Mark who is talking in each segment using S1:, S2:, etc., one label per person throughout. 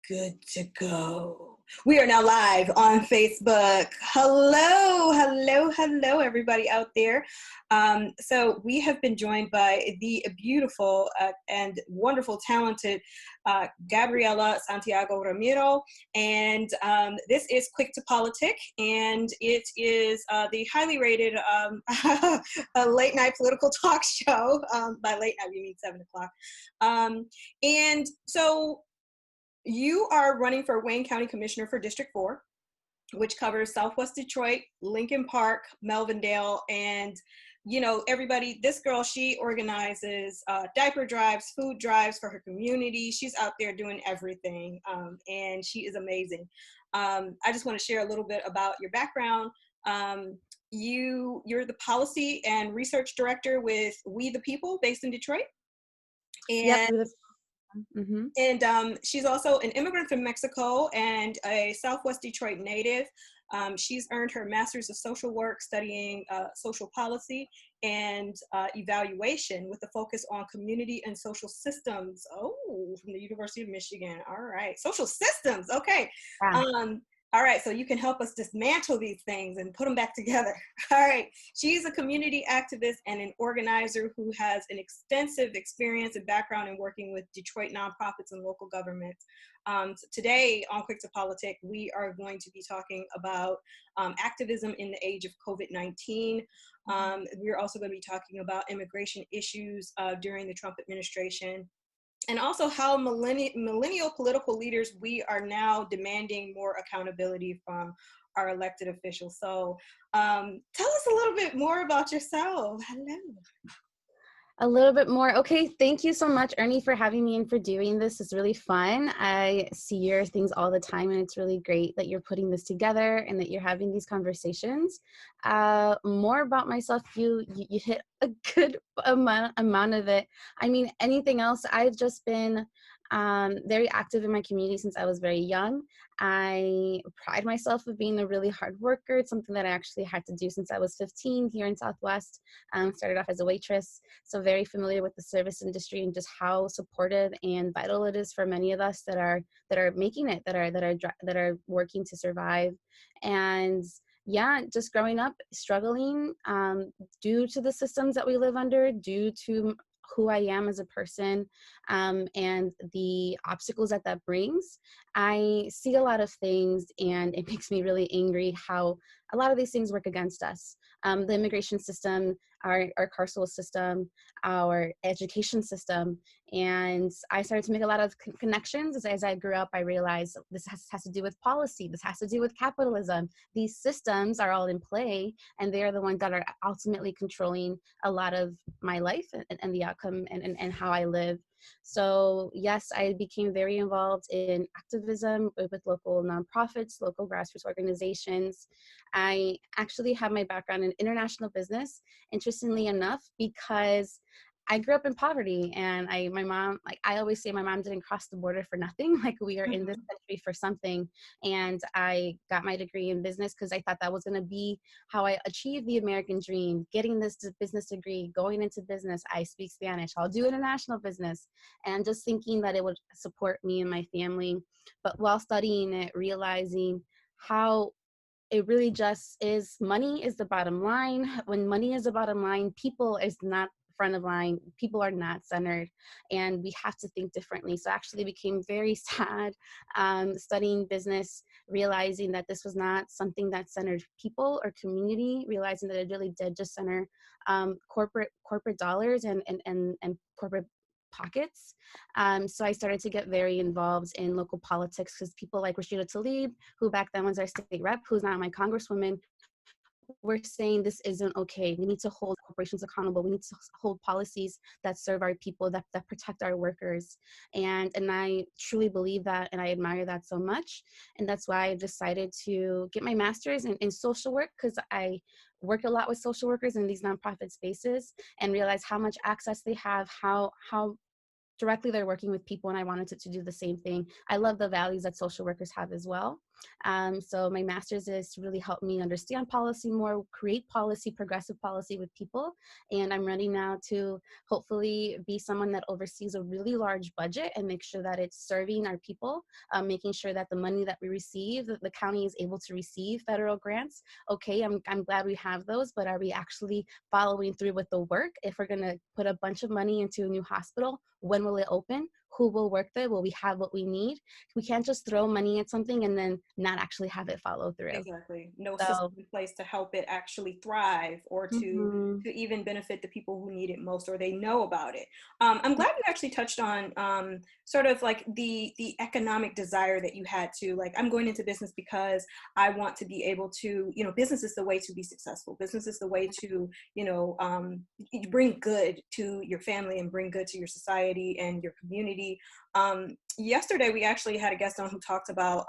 S1: Good to go. We are now live on Facebook. Hello, everybody out there. So we have been joined by the beautiful and wonderful, talented Gabriela Santiago-Romero. And this is Quick to Politic, and it is the highly rated a late night political talk show. By late night, we mean 7 o'clock. And so you are running for Wayne County Commissioner for District 4, which covers Southwest Detroit, Lincoln Park, Melvindale, and everybody. This girl, she organizes diaper drives, food drives for her community. She's out there doing everything, and she is amazing. I just want to share a little bit about your background. You're the Policy and Research Director with We the People, based in Detroit. And
S2: yep. Mm-hmm.
S1: And she's also an immigrant from Mexico and a Southwest Detroit native. She's earned her Master's of Social Work studying social policy and evaluation with a focus on community and social systems. Oh, from the University of Michigan. All right. Social systems. Okay.
S2: Yeah.
S1: All right, so you can help us dismantle these things and put them back together. All right, she's a community activist and an organizer who has an extensive experience and background in working with Detroit nonprofits and local governments. Today on Quick to Politic, we are going to be talking about activism in the age of COVID-19. We're also going to be talking about immigration issues during the Trump administration. And also how millennial political leaders, we are now demanding more accountability from our elected officials. So tell us a little bit more about yourself. Hello.
S2: A little bit more. Okay, thank you so much, Ernie, for having me and for doing this. It's really fun. I see your things all the time, and it's really great that you're putting this together and that you're having these conversations. More about myself, you hit a good amount of it. I mean, anything else, I've just been very active in my community since I was very young. I pride myself of being a really hard worker. It's something that I actually had to do since I was 15 here in Southwest. Started off as a waitress, so very familiar with the service industry and just how supportive and vital it is for many of us that are making it, that are working to survive. And yeah, just growing up struggling due to the systems that we live under, due to who I am as a person, and the obstacles that brings. I see a lot of things, and it makes me really angry how a lot of these things work against us. The immigration system, our carceral system, our education system. And I started to make a lot of connections as I grew up. I realized this has to do with policy. This has to do with capitalism. These systems are all in play, and they are the ones that are ultimately controlling a lot of my life and the outcome and how I live. So yes, I became very involved in activism with local nonprofits, local grassroots organizations. I actually have my background in international business, interestingly enough, because I grew up in poverty, and my mom, like I always say, my mom didn't cross the border for nothing. Like, we are in this country for something. And I got my degree in business because I thought that was going to be how I achieved the American dream, getting this business degree, going into business. I speak Spanish, I'll do international business, and just thinking that it would support me and my family. But while studying it, realizing how it really just is, money is the bottom line. When money is the bottom line, people is not front of line. People are not centered, and we have to think differently. So I actually became very sad studying business, realizing that this was not something that centered people or community, realizing that it really did just center corporate dollars and corporate pockets. So I started to get very involved in local politics, because people like Rashida Tlaib, who back then was our state rep, who's now my congresswoman, we're saying this isn't okay. We need to hold corporations accountable. We need to hold policies that serve our people, that protect our workers. And I truly believe that, and I admire that so much. And that's why I decided to get my master's in social work, because I work a lot with social workers in these nonprofit spaces and realize how much access they have, how directly they're working with people, and I wanted to do the same thing. I love the values that social workers have as well. So my master's is to really help me understand policy more, create policy, progressive policy with people. And I'm ready now to hopefully be someone that oversees a really large budget and make sure that it's serving our people, making sure that the money that we receive, that the county is able to receive federal grants. Okay, I'm glad we have those, but are we actually following through with the work? If we're gonna put a bunch of money into a new hospital, when will it open? Who will work there? Will we have what we need? We can't just throw money at something and then not actually have it follow through.
S1: Exactly. No system
S2: So,
S1: in place to help it actually thrive, or to even benefit the people who need it most, or they know about it. I'm glad you actually touched on sort of like the economic desire that you had to, like, I'm going into business because I want to be able to, you know, business is the way to be successful. Business is the way to, you know, bring good to your family and bring good to your society and your community. Yesterday, we actually had a guest on who talked about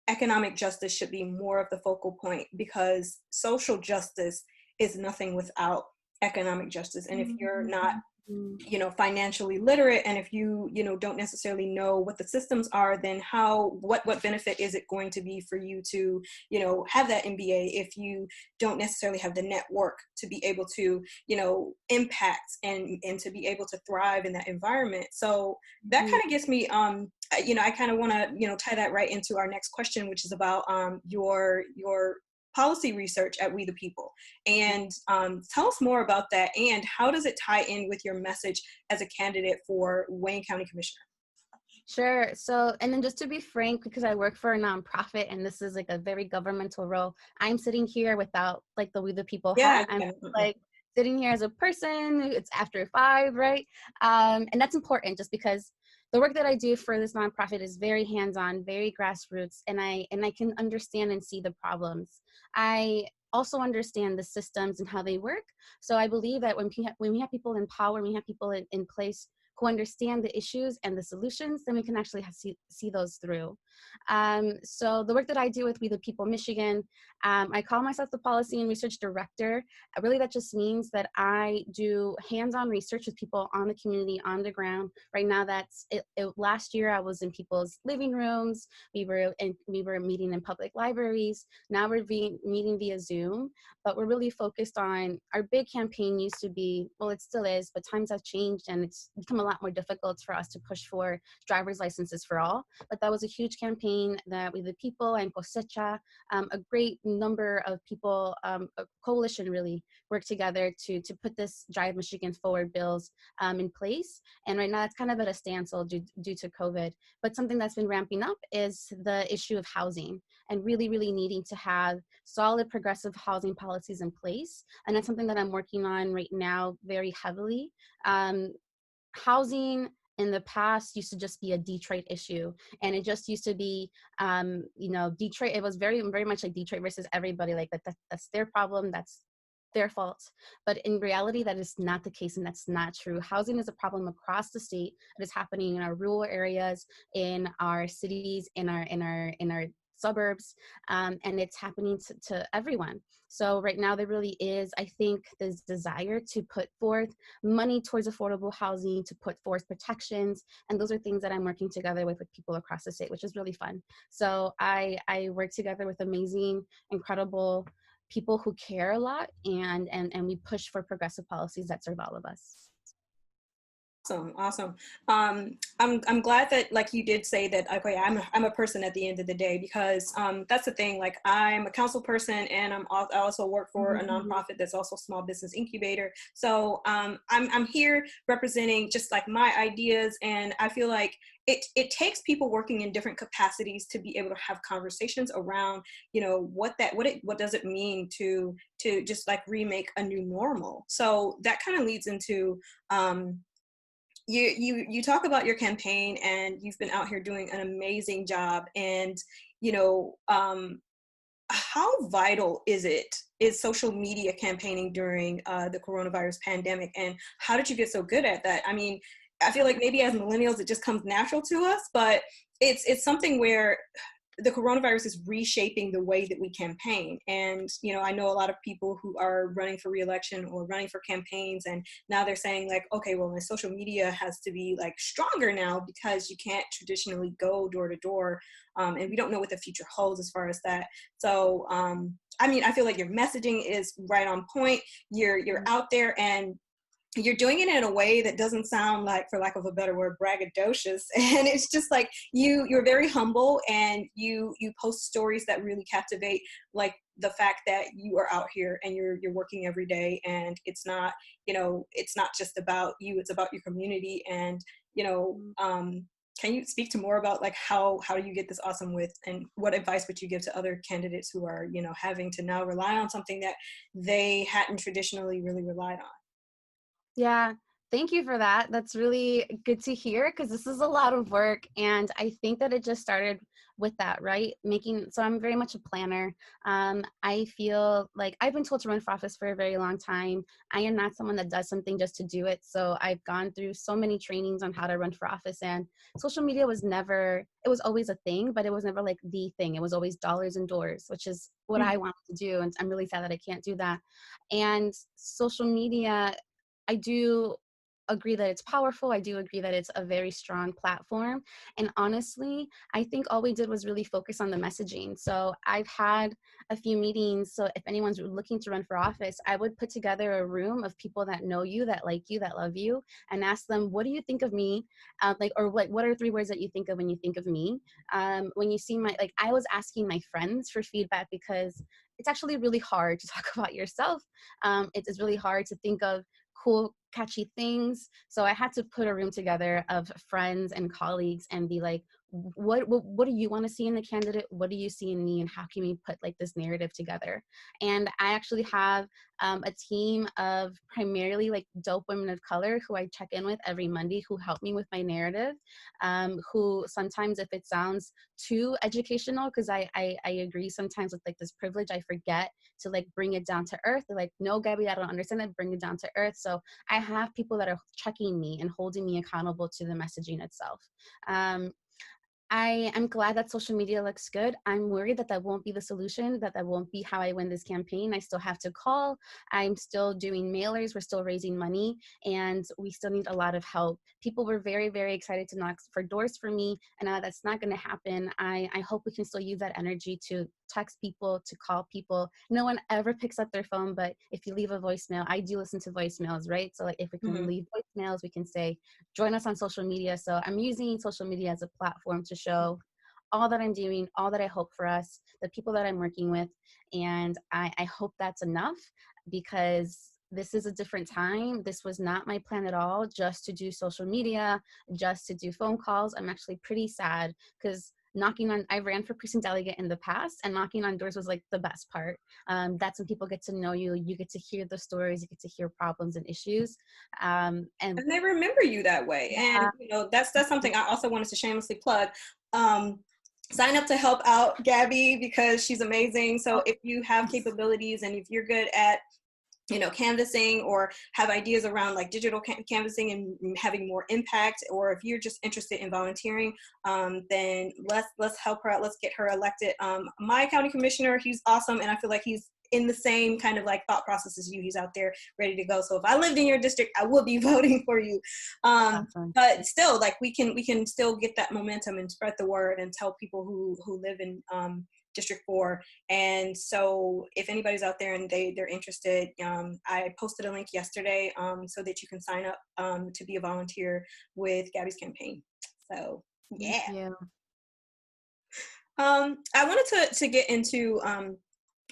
S1: economic justice should be more of the focal point, because social justice is nothing without economic justice. And if you're not, you know, financially literate, and if you know, don't necessarily know what the systems are, then what benefit is it going to be for you to, you know, have that MBA if you don't necessarily have the network to be able to, you know, impact and to be able to thrive in that environment. So that kind of gets me, you know, I kind of want to, you know, tie that right into our next question, which is about your policy research at We the People. And tell us more about that, and how does it tie in with your message as a candidate for Wayne County Commissioner?
S2: sure. So, and then just to be frank, because I work for a nonprofit and this is like a very governmental role, I'm sitting here without like the We the People hat. I'm like sitting here as a person. It's after 5, right? And that's important just because the work that I do for this nonprofit is very hands-on, very grassroots, and I can understand and see the problems. I also understand the systems and how they work. So I believe that when we have people in power, when we have people in place who understand the issues and the solutions, then we can actually see those through. So the work that I do with We the People Michigan, I call myself the Policy and Research Director. Really, that just means that I do hands-on research with people on the community, on the ground. Right now, that's it. Last year, I was in people's living rooms. We were meeting in public libraries. Now we're meeting via Zoom, but we're really focused on our big campaign. Used to be, well, it still is, but times have changed and it's become a lot more difficult for us to push for driver's licenses for all. But that was a huge campaign that We the People and Cosecha, a great number of people, a coalition really, worked together to put this Drive Michigan Forward bills in place. And right now it's kind of at a standstill due to COVID. But something that's been ramping up is the issue of housing, and really, really needing to have solid progressive housing policies in place. And that's something that I'm working on right now very heavily. Housing in the past used to just be a Detroit issue, and it just used to be, you know, Detroit. It was very, very much like Detroit versus everybody. Like that's their problem. That's their fault. But in reality, that is not the case, and that's not true. Housing is a problem across the state. It is happening in our rural areas, in our cities, in our suburbs, and it's happening to everyone. So right now there really is, I think, this desire to put forth money towards affordable housing, to put forth protections, and those are things that I'm working together with people across the state, which is really fun. So I work together with amazing, incredible people who care a lot, and we push for progressive policies that serve all of us.
S1: Awesome. I'm glad that, like, you did say that, okay, I'm a person at the end of the day, because that's the thing. Like, I'm a council person, and I also work for a nonprofit that's also a small business incubator. So I'm here representing just like my ideas, and I feel like it takes people working in different capacities to be able to have conversations around, you know, what does it mean to just like remake a new normal. So that kind of leads into you talk about your campaign, and you've been out here doing an amazing job. And, you know, how vital is social media campaigning during the coronavirus pandemic, and how did you get so good at that? I mean, I feel like maybe as millennials it just comes natural to us, but it's something where the coronavirus is reshaping the way that we campaign. And, you know, I know a lot of people who are running for reelection or running for campaigns, and now they're saying like, okay, well, my social media has to be like stronger now because you can't traditionally go door to door. And we don't know what the future holds as far as that. So, I mean, I feel like your messaging is right on point. You're out there, and you're doing it in a way that doesn't sound like, for lack of a better word, braggadocious. And it's just like you're very humble, and you post stories that really captivate, like the fact that you are out here and you're working every day, and it's not, you know, it's not just about you, it's about your community. And, you know, can you speak to more about like how do you get this awesome width, and what advice would you give to other candidates who are, you know, having to now rely on something that they hadn't traditionally really relied on?
S2: Yeah, thank you for that. That's really good to hear, because this is a lot of work. And I think that it just started with that, right? So I'm very much a planner. I feel like I've been told to run for office for a very long time. I am not someone that does something just to do it. So I've gone through so many trainings on how to run for office, and social media was never, it was always a thing, but it was never like the thing. It was always dollars and doors, which is what I wanted to do. And I'm really sad that I can't do that. And social media, I do agree that it's powerful. I do agree that it's a very strong platform. And honestly, I think all we did was really focus on the messaging. So I've had a few meetings. So if anyone's looking to run for office, I would put together a room of people that know you, that like you, that love you, and ask them, what do you think of me? Or what are 3 words that you think of when you think of me? When you see my, like, I was asking my friends for feedback, because it's actually really hard to talk about yourself. It's really hard to think of cool, catchy things. So I had to put a room together of friends and colleagues and be like, what do you want to see in the candidate? What do you see in me? And how can we put like this narrative together? And I actually have a team of primarily like dope women of color who I check in with every Monday, who help me with my narrative, who sometimes, if it sounds too educational, because I agree sometimes with like this privilege, I forget to like bring it down to earth. They're like, no, Gabby, I don't understand that, bring it down to earth. So I have people that are checking me and holding me accountable to the messaging itself. I am glad that social media looks good. I'm worried that that won't be the solution, that that won't be how I win this campaign. I still have to call. I'm still doing mailers. We're still raising money, and we still need a lot of help. People were very, very excited to knock for doors for me, and that's not going to happen. I hope we can still use that energy to text people, to call people. No one ever picks up their phone, but if you leave a voicemail, I do listen to voicemails, right? So like if we can leave voicemails, we can say, join us on social media. So I'm using social media as a platform to show all that I'm doing, all that I hope for us, the people that I'm working with. And I hope that's enough, because this is a different time. This was not my plan at all, just to do social media, just to do phone calls. I'm actually pretty sad, because I ran for precinct delegate in the past, and knocking on doors was like the best part. That's when people get to know you. You get to hear the stories, you get to hear problems and issues. And
S1: they remember you that way. And, you know, that's something I also wanted to shamelessly plug. Sign up to help out Gabby, because she's amazing. So if you have capabilities, and if you're good at, you know, canvassing, or have ideas around like digital canvassing and having more impact, or if you're just interested in volunteering, then let's help her out. Let's get her elected. My county commissioner, he's awesome, and I feel like he's in the same kind of like thought process as you. He's out there ready to go. So if I lived in your district, I would be voting for you.
S2: awesome.
S1: But still, like we can still get that momentum and spread the word and tell people who live in District 4. And so if anybody's out there and they're interested, I posted a link yesterday so that you can sign up to be a volunteer with Gabby's campaign. So yeah.
S2: Thank you.
S1: I wanted to get into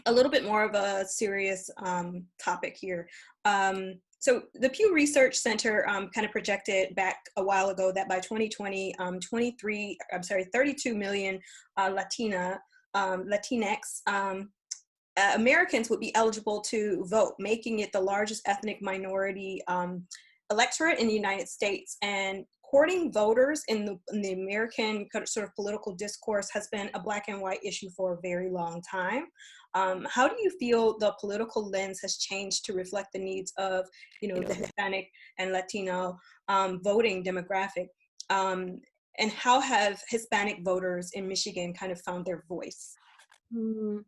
S1: a little bit more of a serious topic here. So the Pew Research Center kind of projected back a while ago that by 2020, 32 million Latinx Americans would be eligible to vote, making it the largest ethnic minority electorate in the United States. And courting voters in the American sort of political discourse has been a black and white issue for a very long time. How do you feel the political lens has changed to reflect the needs of, you know, the Hispanic and Latino voting demographic? and how have Hispanic voters in Michigan kind of found their voice?
S2: Mm,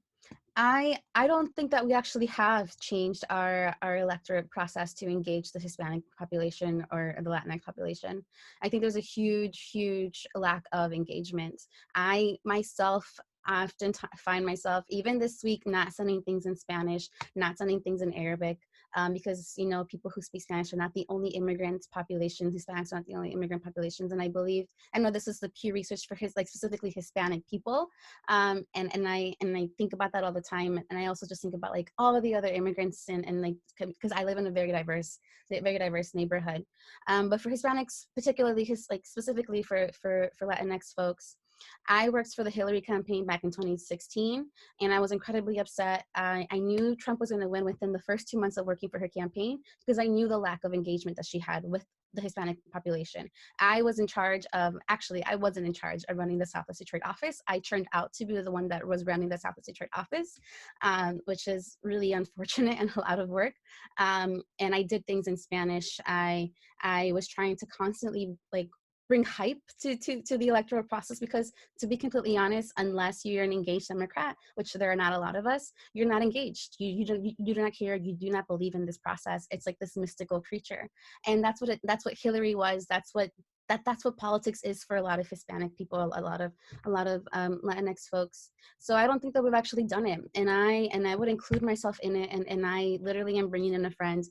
S2: I don't think that we actually have changed our electorate process to engage the Hispanic population or the Latinx population. I think there's a huge lack of engagement. I myself often find myself, even this week, not sending things in Spanish, not sending things in Arabic, because, you know, people who speak Spanish are not the only immigrant population. Hispanics are not the only immigrant populations. And I believe, I know this is the Pew Research for like specifically Hispanic people, and I think about that all the time. And I also just think about like all of the other immigrants and like, because I live in a very diverse neighborhood. But for Hispanics, particularly like specifically for Latinx folks, I worked for the Hillary campaign back in 2016, and I was incredibly upset. I knew Trump was going to win within the first 2 months of working for her campaign, because I knew the lack of engagement that she had with the Hispanic population. I was in charge of, actually, I wasn't in charge of running the Southwest Detroit office. I turned out to be the one that was running the Southwest Detroit office, which is really unfortunate and a lot of work. And I did things in Spanish. I was trying to constantly like bring hype to the electoral process, because to be completely honest, unless you're an engaged Democrat, which there are not a lot of us, you're not engaged. You do not care. You do not believe in this process. It's like this mystical creature, and that's what Hillary was. That's what politics is for a lot of Hispanic people, a lot of Latinx folks. So I don't think that we've actually done it, and I would include myself in it, and I literally am bringing in a friend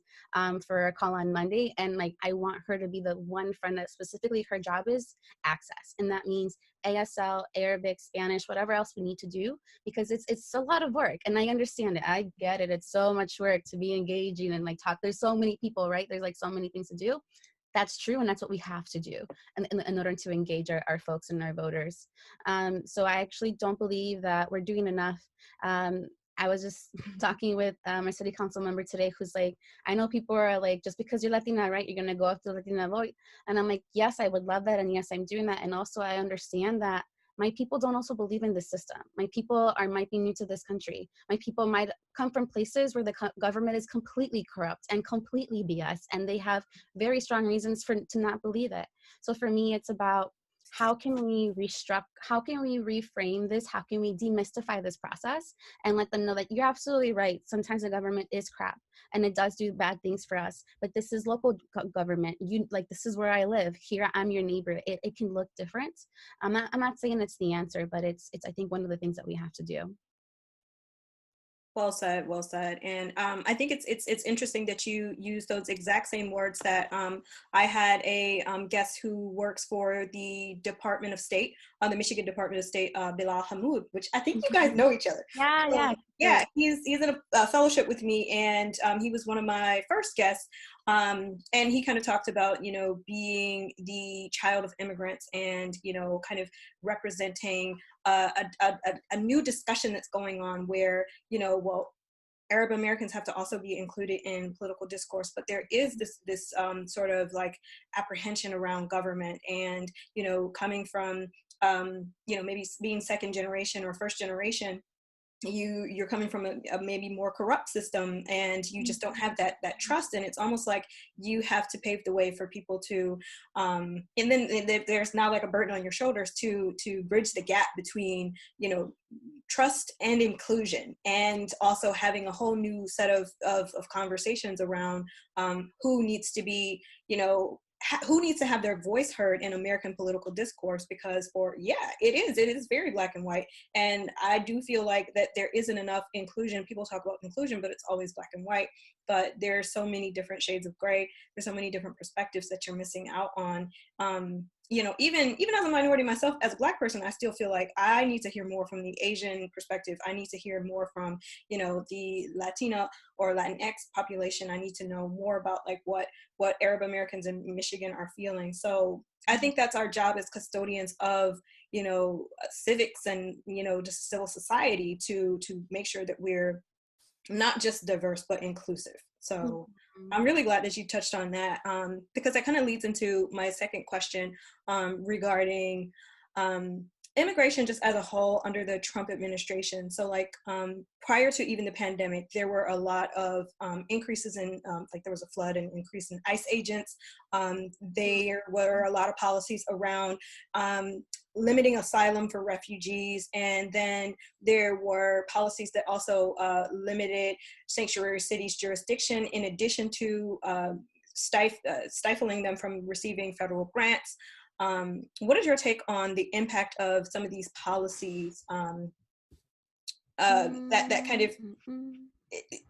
S2: for a call on Monday, and like I want her to be the one friend that specifically her job is access, and that means ASL, Arabic, Spanish, whatever else we need to do, because it's a lot of work, and I understand it. I get it. It's so much work to be engaging and like talk. There's so many people, right? There's like so many things to do. That's true, and that's what we have to do in order to engage our folks and our voters. So I actually don't believe that we're doing enough. I was just talking with my city council member today, who's like, I know people are like, just because you're Latina, right, you're gonna go after Latina vote. And I'm like, yes, I would love that, and yes, I'm doing that. And also I understand that my people don't also believe in this system. My people might be new to this country. My people might come from places where the government is completely corrupt and completely BS, and they have very strong reasons to not believe it. So for me, it's about how can we how can we reframe this? How can we demystify this process and let them know that you're absolutely right. Sometimes the government is crap and it does do bad things for us, but this is local government. This is where I live. Here, I'm your neighbor. It can look different. I'm not saying it's the answer, but it's I think one of the things that we have to do.
S1: Well said, well said. And I think it's interesting that you use those exact same words that I had a guest who works for the Department of State, the Michigan Department of State, Bilal Hamoud, which I think you guys know each other.
S2: Yeah,
S1: So,
S2: yeah.
S1: yeah, he's in a fellowship with me, and he was one of my first guests. And he kind of talked about, you know, being the child of immigrants and, you know, kind of representing a new discussion that's going on where, you know, well, Arab Americans have to also be included in political discourse, but there is this sort of like apprehension around government, and, you know, coming from you know, maybe being second generation or first generation, you're coming from a maybe more corrupt system, and you just don't have that trust, and it's almost like you have to pave the way for people to and then there's now like a burden on your shoulders to bridge the gap between, you know, trust and inclusion, and also having a whole new set of conversations around who needs to be, you know, who needs to have their voice heard in American political discourse, because it is very black and white, and I do feel like that there isn't enough inclusion. People talk about inclusion, but it's always black and white, but there's so many different shades of gray. There's so many different perspectives that you're missing out on. You know, even as a minority myself, as a Black person, I still feel like I need to hear more from the Asian perspective. I need to hear more from, you know, the Latina or Latinx population. I need to know more about like what Arab Americans in Michigan are feeling. So I think that's our job as custodians of, you know, civics and, you know, just civil society to make sure that we're not just diverse, but inclusive. So I'm really glad that you touched on that, because that kind of leads into my second question regarding immigration just as a whole under the Trump administration. So like prior to even the pandemic, there were a lot of increases in, like there was a flood and increase in ICE agents. There were a lot of policies around limiting asylum for refugees. And then there were policies that also limited sanctuary cities' jurisdiction, in addition to stifling them from receiving federal grants. What is your take on the impact of some of these policies that kind of,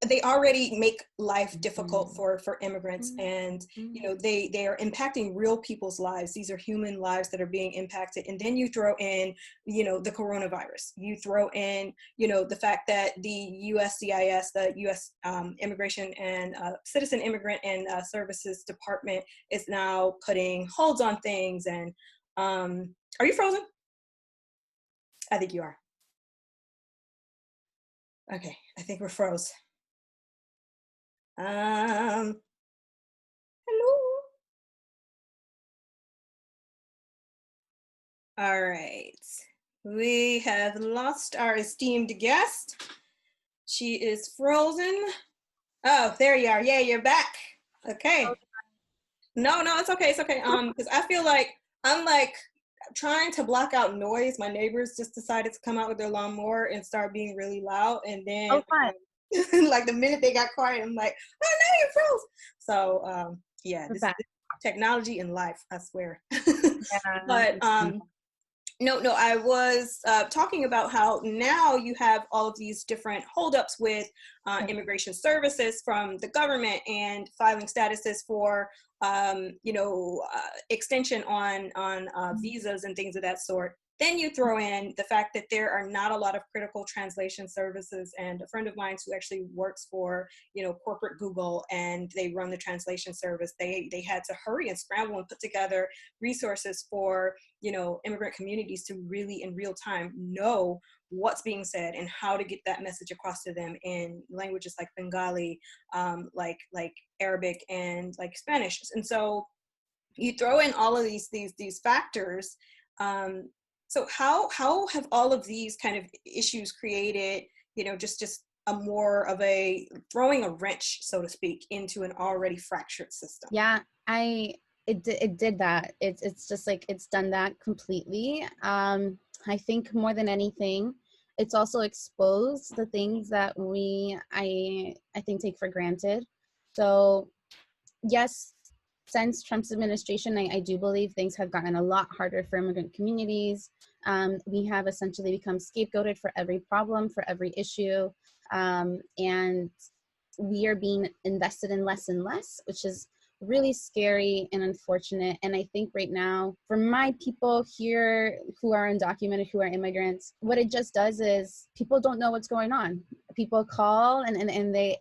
S1: they already make life difficult for immigrants, and you know they are impacting real people's lives. These are human lives that are being impacted, and then you throw in, you know, the coronavirus. You throw in, you know, the fact that the USCIS, the U.S. Immigration and Citizen Immigrant and Services Department, is now putting holds on things. And are you frozen? I think you are. Okay, I think we're froze. Hello. All right, we have lost our esteemed guest. She is frozen. Oh, there you are. Yeah, you're back. Okay. No, it's okay. It's okay. Because I feel like I'm like trying to block out noise. My neighbors just decided to come out with their lawnmower and start being really loud, and then like the minute they got quiet, I'm like, oh, now you're froze. So yeah, this is technology in life, I swear. But no, I was talking about how now you have all of these different holdups with immigration services from the government and filing statuses for, you know, extension on visas and things of that sort. Then you throw in the fact that there are not a lot of critical translation services. And a friend of mine who actually works for, you know, corporate Google, and they run the translation service, they had to hurry and scramble and put together resources for, you know, immigrant communities to really in real time know what's being said and how to get that message across to them in languages like Bengali, like Arabic, and like Spanish. And so you throw in all of these factors. So how have all of these kind of issues created, you know, just a more of a throwing a wrench, so to speak, into an already fractured system?
S2: Yeah, it did that. It's just like it's done that completely. I think more than anything, it's also exposed the things that I think take for granted. So yes, since Trump's administration, I do believe things have gotten a lot harder for immigrant communities. We have essentially become scapegoated for every problem, for every issue, and we are being invested in less and less, which is really scary and unfortunate. And I think right now, for my people here who are undocumented, who are immigrants, what it just does is people don't know what's going on. People call and they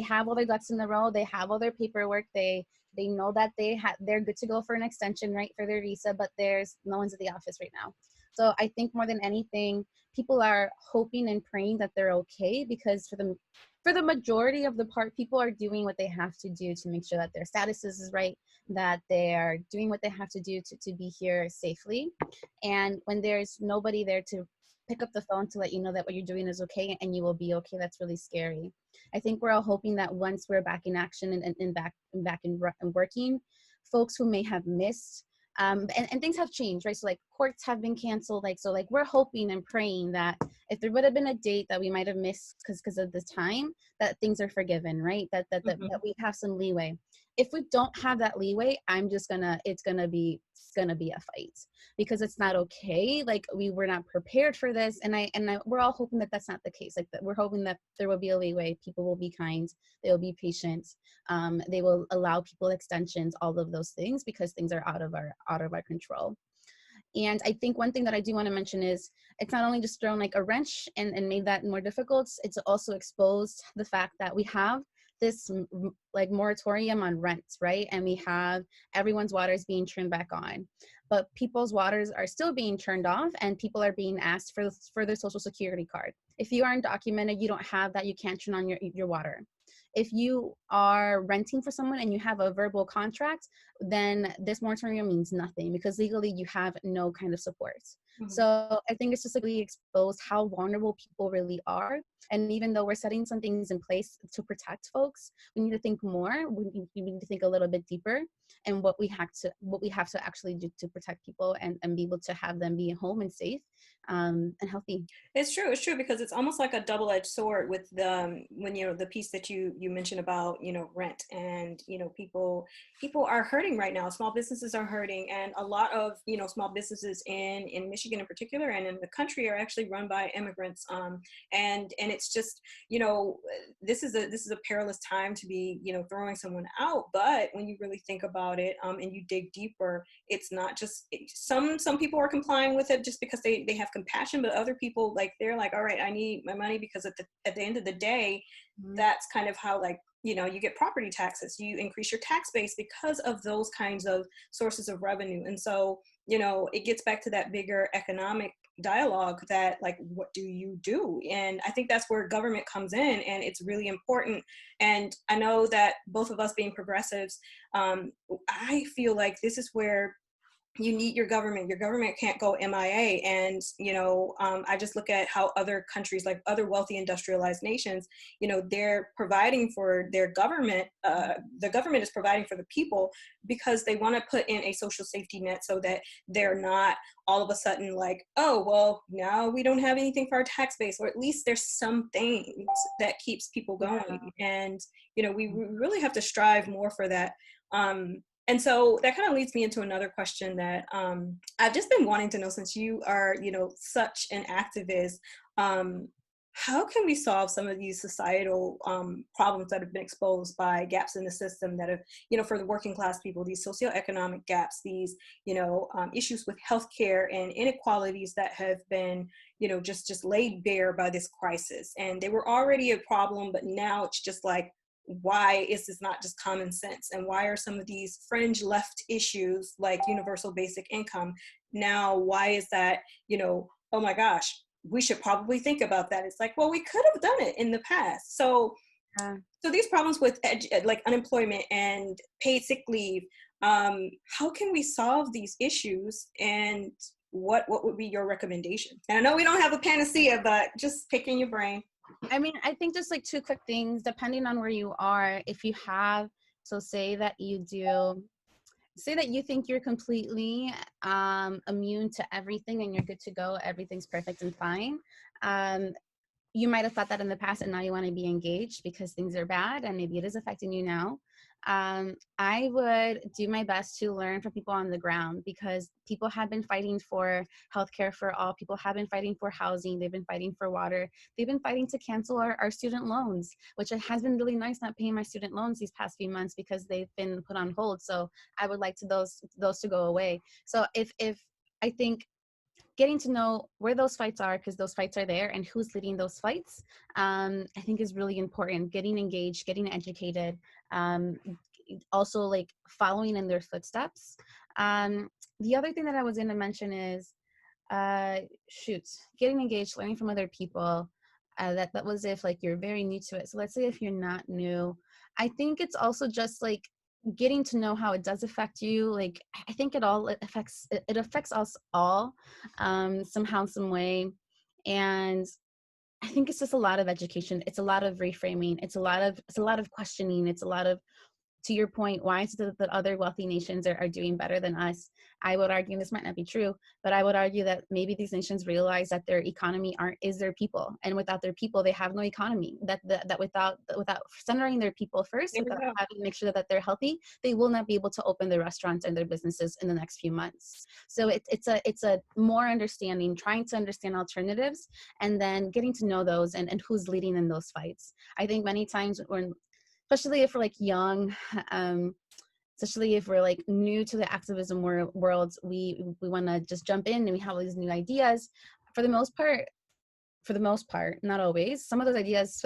S2: have all their ducks in the row. They have all their paperwork. They know that they're good to go for an extension, right, for their visa, but there's no one's at the office right now. So I think more than anything, people are hoping and praying that they're okay, because for the majority of the part, people are doing what they have to do to make sure that their status is right, that they are doing what they have to do to be here safely. And when there's nobody there to pick up the phone to let you know that what you're doing is okay and you will be okay, that's really scary. I think we're all hoping that once we're back in action and back in working, folks who may have missed, and things have changed, right? So like courts have been canceled, so we're hoping and praying that if there would have been a date that we might have missed because of the time, that things are forgiven, right? That we have some leeway. If we don't have that leeway, it's gonna be a fight, because it's not okay. Like we were not prepared for this, and we're all hoping that that's not the case. Like that we're hoping that there will be a leeway. People will be kind. They will be patient. They will allow people extensions, all of those things, because things are out of our control. And I think one thing that I do want to mention is it's not only just thrown like a wrench and made that more difficult, it's also exposed the fact that we have this like moratorium on rents, right? And we have everyone's waters being turned back on, but people's waters are still being turned off, and people are being asked for their social security card. If you aren't documented, you don't have that, you can't turn on your water. If you are renting for someone and you have a verbal contract, then this moratorium means nothing, because legally you have no kind of support.
S1: Mhm.
S2: So I think it's just like we expose how vulnerable people really are. And even though we're setting some things in place to protect folks, we need to think more. We need to think a little bit deeper, and what we have to actually do to protect people, and be able to have them be home and safe, and healthy.
S1: It's true because it's almost like a double-edged sword with the when the piece that you mentioned about rent, and people are hurting right now. Small businesses are hurting, and a lot of small businesses in Michigan in particular and in the country are actually run by immigrants. And it's just this is a perilous time to be throwing someone out. But when you really think about it, and you dig deeper, it's not just some people are complying with it just because they have compassion, but other people, like, they're like, all right, I need my money, because at the end of the day,
S2: Mhm.
S1: that's kind of how, like, you get property taxes, you increase your tax base because of those kinds of sources of revenue. And so it gets back to that bigger economic dialogue, that, like, what do you do? And I think that's where government comes in, and it's really important. And I know that both of us being progressives, I feel like this is where you need your government. Your government can't go MIA. And I just look at how other countries, like other wealthy industrialized nations, they're providing for their government. The government is providing for the people because they want to put in a social safety net, so that they're not all of a sudden like, oh well, now we don't have anything for our tax base, or at least there's something that keeps people
S2: Yeah.
S1: going. And we really have to strive more for that. And so that kind of leads me into another question that I've just been wanting to know, since you are, such an activist. How can we solve some of these societal problems that have been exposed by gaps in the system that have, for the working class people, these socioeconomic gaps, these, issues with healthcare and inequalities that have been, just laid bare by this crisis. And they were already a problem, but now it's just like, why is this not just common sense? And why are some of these fringe left issues like universal basic income now, why is that, oh my gosh, we should probably think about that? It's like, well, we could have done it in the past.
S2: Yeah.
S1: So these problems with like unemployment and paid sick leave, how can we solve these issues, and what would be your recommendation? And I know we don't have a panacea, but just picking your brain.
S2: I mean, I think just like two quick things, depending on where you are. If you have, so say that you think you're completely immune to everything and you're good to go, everything's perfect and fine. Um, you might have thought that in the past, and now you want to be engaged because things are bad and maybe it is affecting you now. I would do my best to learn from people on the ground, because people have been fighting for healthcare for all. People have been fighting for housing. They've been fighting for water. They've been fighting to cancel our student loans, which it has been really nice not paying my student loans these past few months because they've been put on hold. So I would like to those to go away. So if I think getting to know where those fights are, because those fights are there, and who's leading those fights, I think is really important. Getting engaged, getting educated, um, also like following in their footsteps. The other thing that I was going to mention is, getting engaged, learning from other people. That was if like you're very new to it. So let's say if you're not new, I think it's also just like getting to know how it does affect you. Like I think it affects us all, somehow, some way. And I think it's just a lot of education. It's a lot of reframing. It's a lot of questioning. It's a lot of, to your point, why is it that other wealthy nations are doing better than us? I would argue, this might not be true, but I would argue that maybe these nations realize that their economy is their people, and without their people, they have no economy. That without centering their people first,
S1: There we
S2: without
S1: go.
S2: having to make sure that they're healthy, they will not be able to open their restaurants and their businesses in the next few months. So it's a more understanding, trying to understand alternatives, and then getting to know those, and who's leading in those fights. I think many times when, especially if we're like young, um, especially if we're like new to the activism world, we want to just jump in and we have all these new ideas. For the most part, not always. Some of those ideas,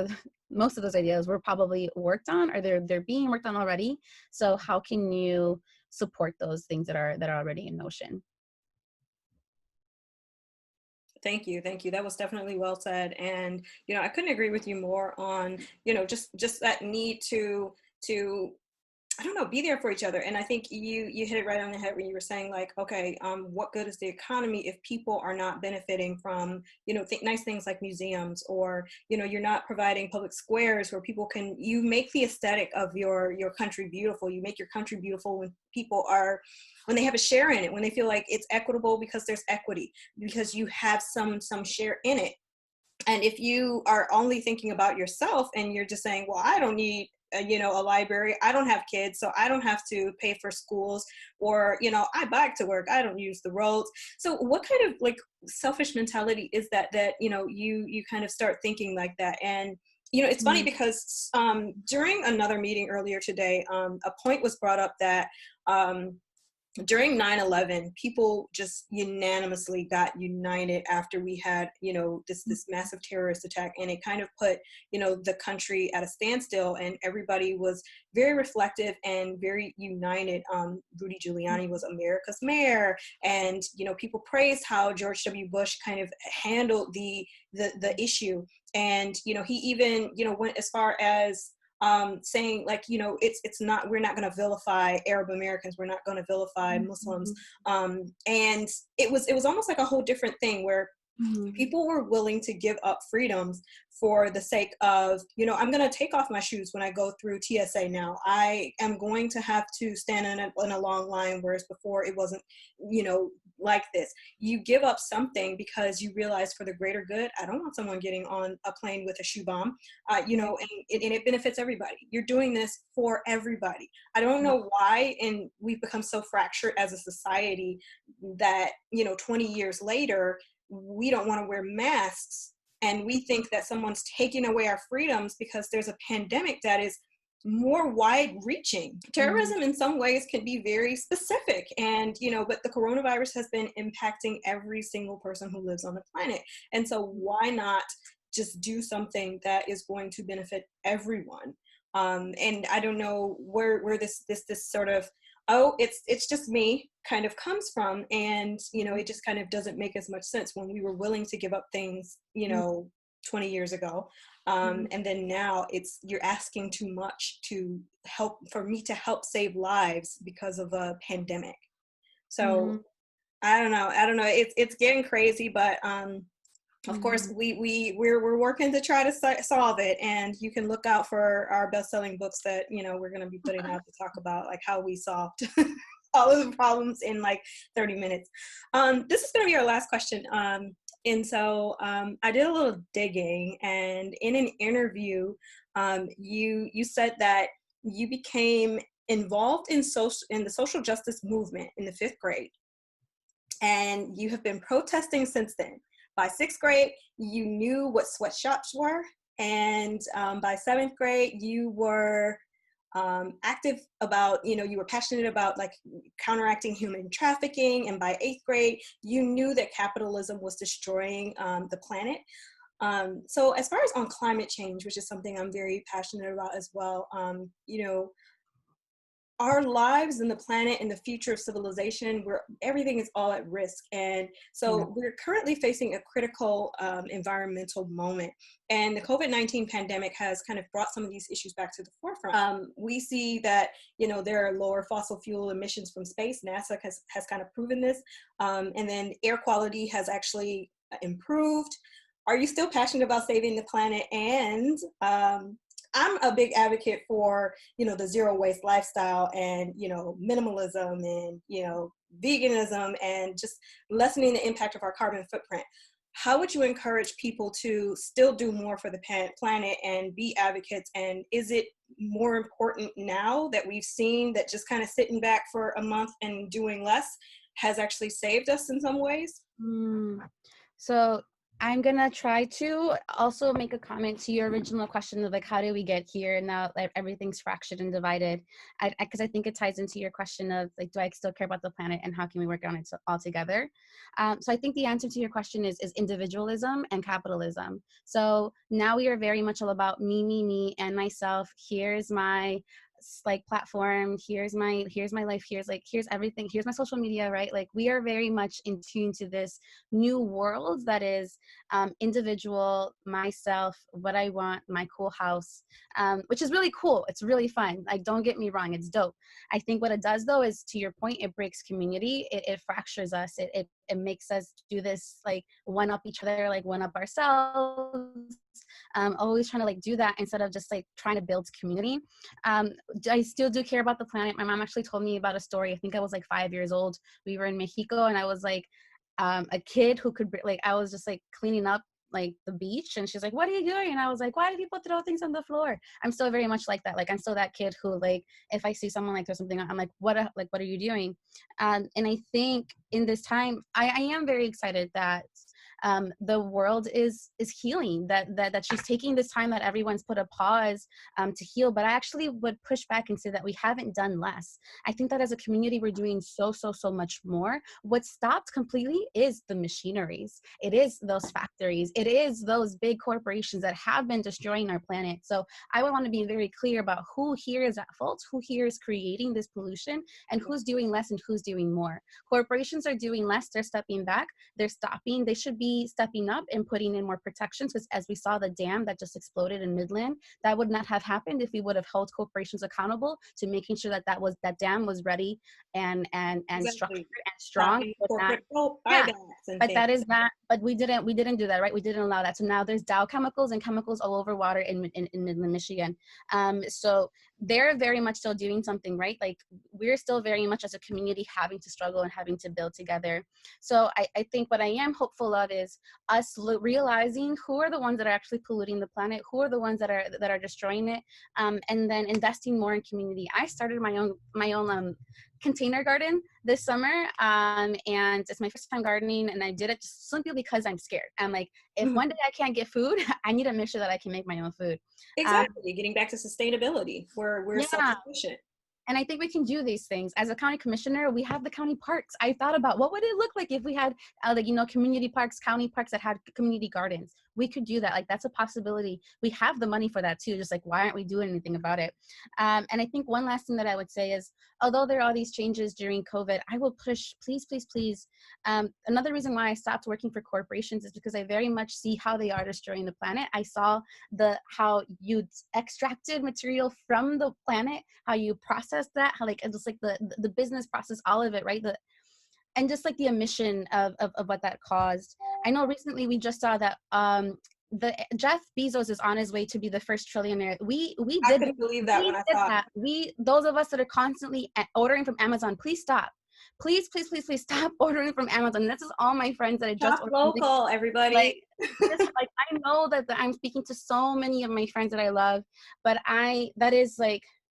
S2: most of those ideas were probably worked on, or they're being worked on already. So how can you support those things that are already in motion?
S1: Thank you, thank you. That was definitely well said. And I couldn't agree with you more on just that need to I don't know, be there for each other. And I think you hit it right on the head when you were saying like, okay, what good is the economy if people are not benefiting from, nice things like museums, or, you're not providing public squares where people can, you make the aesthetic of your country beautiful. You make your country beautiful when when they have a share in it, when they feel like it's equitable because there's equity, because you have some share in it. And if you are only thinking about yourself and you're just saying, well, I don't need a library, I don't have kids, so I don't have to pay for schools, or I bike to work, I don't use the roads. So what kind of like selfish mentality is that you kind of start thinking like that? And it's funny because during another meeting earlier today, a point was brought up that during 9/11, people just unanimously got united after we had, this massive terrorist attack, and it kind of put, the country at a standstill, and everybody was very reflective and very united. Rudy Giuliani was America's mayor, and, people praised how George W. Bush kind of handled the issue. And, he even, went as far as saying like, it's not, we're not going to vilify Arab Americans, we're not going to vilify Muslims. And it was almost like a whole different thing where people were willing to give up freedoms for the sake of, I'm going to take off my shoes when I go through TSA now. I am going to have to stand in a long line, whereas before it wasn't, like this. You give up something because you realize for the greater good. I don't want someone getting on a plane with a shoe bomb, and it benefits everybody. You're doing this for everybody. I don't know why, and we've become so fractured as a society that, 20 years later, we don't want to wear masks, and we think that someone's taking away our freedoms because there's a pandemic that is more wide reaching. Terrorism in some ways can be very specific, and but the coronavirus has been impacting every single person who lives on the planet. And so why not just do something that is going to benefit everyone? And I don't know where this sort of, oh, it's just me kind of comes from. And it just kind of doesn't make as much sense when we were willing to give up things 20 years ago. And then now you're asking too much for me to help save lives because of a pandemic. So I don't know. It's getting crazy, but of course we're working to try to solve it. And you can look out for our best-selling books that we're going to be putting out to talk about like how we solved all of the problems in like 30 minutes. This is going to be our last question. And so I did a little digging, and in an interview, you said that you became involved in the social justice movement in the 5th grade, and you have been protesting since then. By 6th grade, you knew what sweatshops were, and by 7th grade, you were active about, you were passionate about like counteracting human trafficking. And by 8th grade, you knew that capitalism was destroying the planet. So as far as on climate change, which is something I'm very passionate about as well, our lives and the planet and the future of civilization, where everything is all at risk. And so we're currently facing a critical environmental moment. And the COVID-19 pandemic has kind of brought some of these issues back to the forefront. We see that, there are lower fossil fuel emissions from space. NASA has kind of proven this. And then air quality has actually improved. Are you still passionate about saving the planet? And I'm a big advocate for, the zero waste lifestyle and, minimalism and, veganism and just lessening the impact of our carbon footprint. How would you encourage people to still do more for the planet and be advocates? And is it more important now that we've seen that just kind of sitting back for a month and doing less has actually saved us in some ways?
S2: So I'm going to try to also make a comment to your original question of like, how did we get here? Now like, everything's fractured and divided. Because I think it ties into your question of like, do I still care about the planet and how can we work on it all together? So I think the answer to your question is individualism and capitalism. So now we are very much all about me, and myself. Here's my like platform, here's my life, here's everything, here's my social media, right? Like we are very much in tune to this new world that is individual, myself, what I want, my cool house, which is really cool. It's really fun. Like, don't get me wrong, it's dope. I think what it does though is, to your point, it breaks community. It fractures us. It makes us do this, like, one up each other, like one up ourselves. Always trying to like do that instead of just like trying to build community. I still do care about the planet. My mom actually told me about a story. I think I was like 5 years old. We were in Mexico, and I was like a kid who could, like, I was just like cleaning up like the beach, and she's like, what are you doing? And I was like, why do people throw things on the floor? I'm still very much like that. Like, I'm still that kid who, like, if I see someone like throw something, I'm like, what are you doing? And I think in this time, I am very excited that the world is healing, that she's taking this time that everyone's put a pause to heal. But I actually would push back and say that we haven't done less. I think that as a community, we're doing so much more. What stopped completely is the machineries. It is those factories. It is those big corporations that have been destroying our planet. So I would want to be very clear about who here is at fault, who here is creating this pollution, and who's doing less and who's doing more. Corporations are doing less. They're stepping back. They're stopping. They should be stepping up and putting in more protections, because as we saw the dam that just exploded in Midland, that would not have happened if we would have held corporations accountable to making sure that dam was ready and
S1: Exactly.
S2: structured and strong.
S1: Corporate
S2: Yeah,
S1: buybacks and
S2: but
S1: things.
S2: that is not, but we didn't do that, right? We didn't allow that. So now there's Dow chemicals and chemicals all over water in Midland, Michigan. So they're very much still doing something, right? Like, we're still very much as a community having to struggle and having to build together. So I think what I am hopeful of is us realizing who are the ones that are actually polluting the planet, who are the ones that are destroying it, and then investing more in community. I started my own container garden this summer, and it's my first time gardening, and I did it just simply because I'm scared. I'm like, if one day I can't get food, I need to make sure that I can make my own food.
S1: Exactly. Getting back to sustainability, where we're self-sufficient.
S2: And I think we can do these things. As a county commissioner, we have the county parks. I thought about what would it look like if we had, community parks, county parks that had community gardens. We could do that. Like, that's a possibility. We have the money for that too. Just like, why aren't we doing anything about it? And I think one last thing that I would say is, although there are all these changes during COVID, I will push, please. Another reason why I stopped working for corporations is because I very much see how they are destroying the planet. I saw how you extracted material from the planet, how you process that, how, like, just like the business process, all of it, right? And just like the emission of what that caused. I know recently we just saw that the Jeff Bezos is on his way to be the first trillionaire.
S1: I couldn't believe that when I saw
S2: that. Those of us that are constantly ordering from Amazon, please stop. Please stop ordering from Amazon. This is all my friends that I just
S1: shop local, everybody.
S2: Like, I know that I'm speaking to so many of my friends that I love, but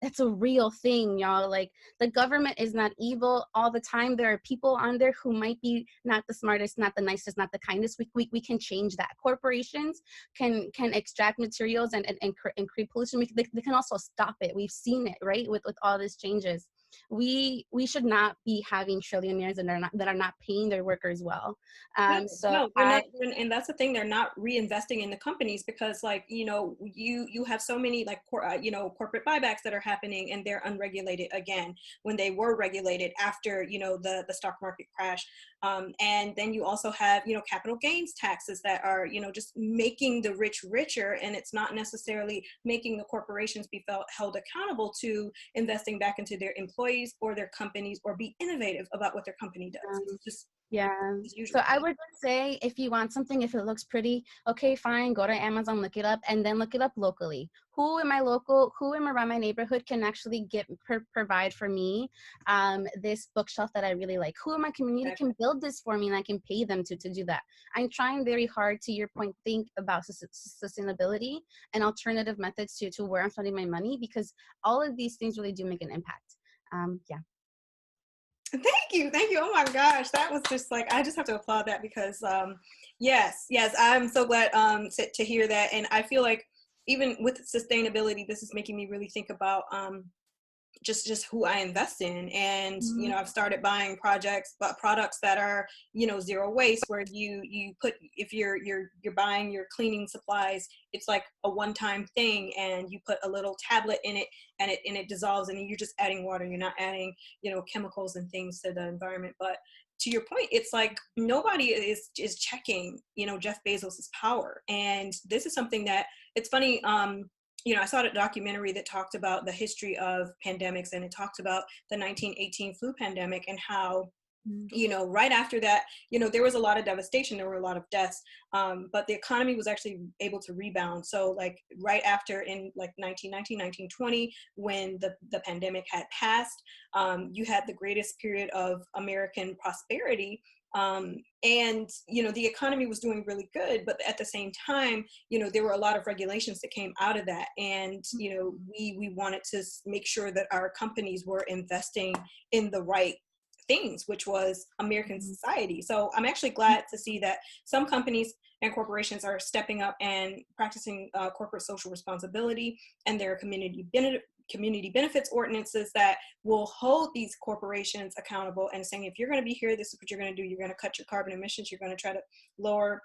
S2: that's a real thing, y'all. Like, the government is not evil all the time. There are people on there who might be not the smartest, not the nicest, not the kindest. We can change that. Corporations can extract materials and create pollution. They can also stop it. We've seen it, right? With all these changes. We should not be having trillionaires that are not paying their workers well.
S1: No, they're not, and that's the thing. They're not reinvesting in the companies because, like, you have so many, like, corporate buybacks that are happening, and they're unregulated again when they were regulated after the stock market crash. And then you also have capital gains taxes that are just making the rich richer, and it's not necessarily making the corporations be held accountable to investing back into their employees or their companies, or be innovative about what their company does.
S2: So I would just say, if you want something, if it looks pretty, okay, fine, go to Amazon, look it up, and then look it up locally. Who around my neighborhood can actually provide for me this bookshelf that I really like? Who in my community can build this for me, and I can pay them to do that? I'm trying very hard, to your point, think about sustainability and alternative methods to where I'm spending my money, because all of these things really do make an impact.
S1: Thank you. Oh my gosh, that was just like, I just have to applaud that, because yes, I'm so glad to hear that. And I feel like even with sustainability, this is making me really think about just who I invest in. And
S2: Mhm.
S1: I've started buying products that are zero waste, where you put, if you're buying your cleaning supplies, it's like a one-time thing, and you put a little tablet in it, and it dissolves, and you're just adding water, you're not adding chemicals and things to the environment. But to your point, it's like nobody is checking Jeff Bezos's power. And this is something that, it's funny, I saw a documentary that talked about the history of pandemics, and it talked about the 1918 flu pandemic, and how
S2: Mhm.
S1: right after that, there was a lot of devastation, there were a lot of deaths, but the economy was actually able to rebound. So like right after, in like 1919, 1920, when the pandemic had passed, you had the greatest period of American prosperity. And the economy was doing really good, but at the same time, there were a lot of regulations that came out of that. And we wanted to make sure that our companies were investing in the right things, which was American
S2: Mhm.
S1: society. So I'm actually glad to see that some companies and corporations are stepping up and practicing corporate social responsibility, and there are community benefits ordinances that will hold these corporations accountable, and saying, if you're going to be here, this is what you're going to do. You're going to cut your carbon emissions. You're going to try to lower,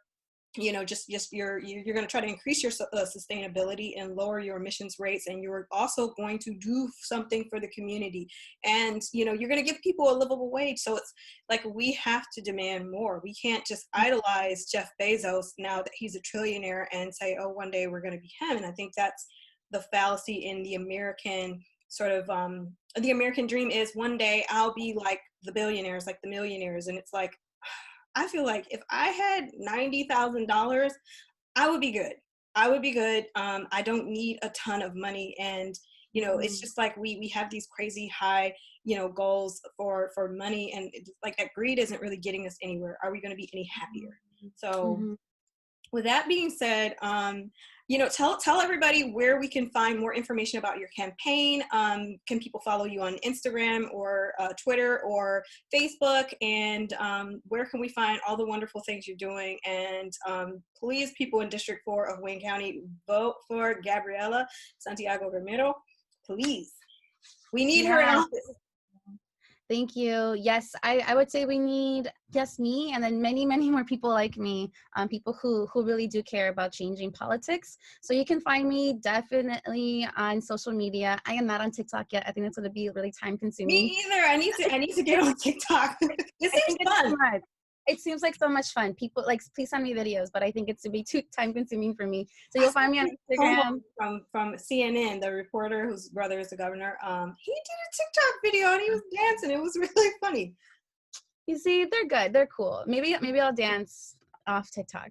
S1: just you're going to try to increase your sustainability and lower your emissions rates, and you're also going to do something for the community, and you're going to give people a livable wage. So it's like, we have to demand more. We can't just idolize Jeff Bezos now that he's a trillionaire and say, oh, one day we're going to be him. And I think that's the fallacy in the American sort of the American dream, is one day I'll be like the billionaires, like the millionaires. And it's like, I feel like if I had $90,000, I would be good. I would be good. I don't need a ton of money. And, it's
S2: Mhm.
S1: just like we have these crazy high, goals for money. And it's like that greed isn't really getting us anywhere. Are we going to be any happier? So
S2: Mhm.
S1: with that being said, tell everybody where we can find more information about your campaign. Can people follow you on Instagram or Twitter or Facebook? And where can we find all the wonderful things you're doing? And please, people in District 4 of Wayne County, vote for Gabriela Santiago-Romero. Please. We need her in
S2: Yes.
S1: office.
S2: Thank you. Yes, I would say we need just me, and then many, many more people like me, people who really do care about changing politics. So you can find me definitely on social media. I am not on TikTok yet. I think that's going to be really time
S1: Me
S2: consuming.
S1: either. I need to get on TikTok. It
S2: I
S1: seems
S2: think it's too
S1: fun.
S2: much. It seems like so much fun. People like, please send me videos, but I think it's to be too time consuming for me. So
S1: I
S2: you'll
S1: saw
S2: find me on
S1: Chris Cuomo
S2: Instagram.
S1: from CNN, the reporter whose brother is the governor. He did a TikTok video and he was dancing. It was really funny.
S2: You see, they're good. They're cool. Maybe I'll dance off TikTok.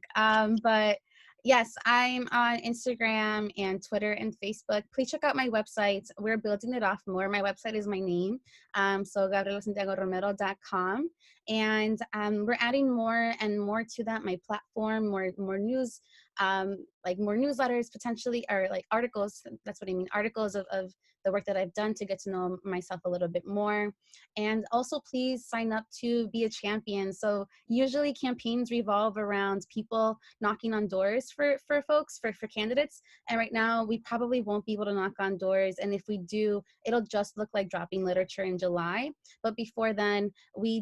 S2: But yes, I'm on Instagram and Twitter and Facebook. Please check out my website. We're building it off more. My website is my name. So GabrielaSantiago-Romero.com. And we're adding more and more to that. My platform, more news, like more newsletters potentially, or like articles. That's what I mean. Articles of the work that I've done to get to know myself a little bit more. And also, please sign up to be a champion. So usually campaigns revolve around people knocking on doors for folks, for candidates. And right now, we probably won't be able to knock on doors. And if we do, it'll just look like dropping literature in July. But before then, we're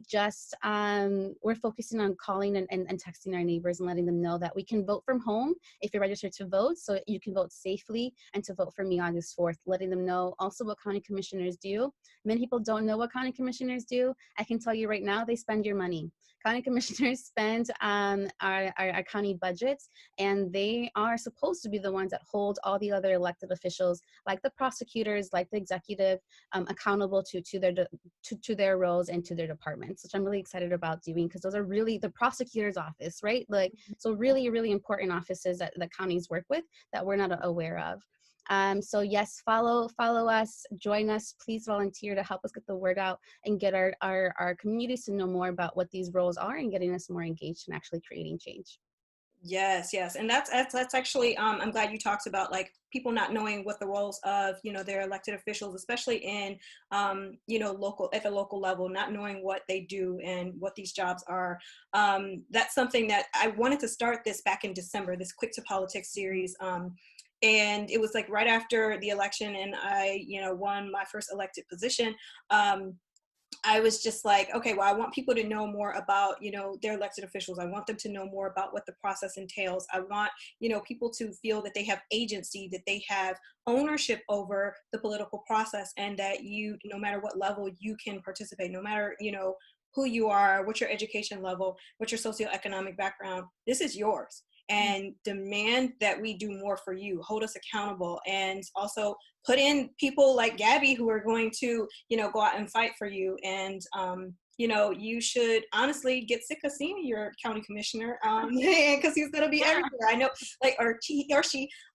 S2: focusing on calling and texting our neighbors and letting them know that we can vote from home if you're registered to vote, so you can vote safely, and to vote for me August 4th, letting them know also what county commissioners do. Many people don't know what county commissioners do. I can tell you right now, they spend your money. County commissioners spend our county budgets, and they are supposed to be the ones that hold all the other elected officials, like the prosecutors, like the executive, accountable to their roles and to their departments, which I'm really excited about doing, because those are really the prosecutor's office, right? Like, so really, really important offices that the counties work with that we're not aware of. So yes, follow us, join us, please volunteer to help us get the word out and get our communities to know more about what these roles are, and getting us more engaged in actually creating change.
S1: Yes, yes. And that's actually, I'm glad you talked about like people not knowing what the roles of, their elected officials, especially in, at the local level, not knowing what they do and what these jobs are. That's something that I wanted to start this back in December, this Quick to Politics series. and it was like right after the election, and I, won my first elected position. I was just like, okay, well, I want people to know more about, their elected officials. I want them to know more about what the process entails. I want, people to feel that they have agency, that they have ownership over the political process, and that no matter what level, you can participate, no matter, who you are, what's your education level, what's your socioeconomic background. This is yours. And demand that we do more for you, hold us accountable, and also put in people like Gabby who are going to, go out and fight for you. And, you should honestly get sick of seeing your county commissioner, because he's going to be everywhere. I know, like, or she,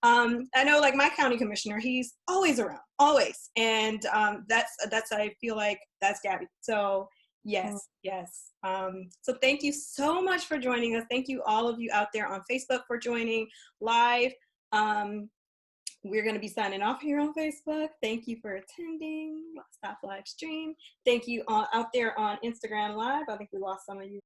S1: I know, like, my county commissioner, he's always around, always. And that's, I feel like that's Gabby. So yes, yes. So thank you so much for joining us. Thank you, all of you out there on Facebook, for joining live. We're going to be signing off here on Facebook. Thank you for attending. Stop live stream. Thank you out there on Instagram Live. I think we lost some of you.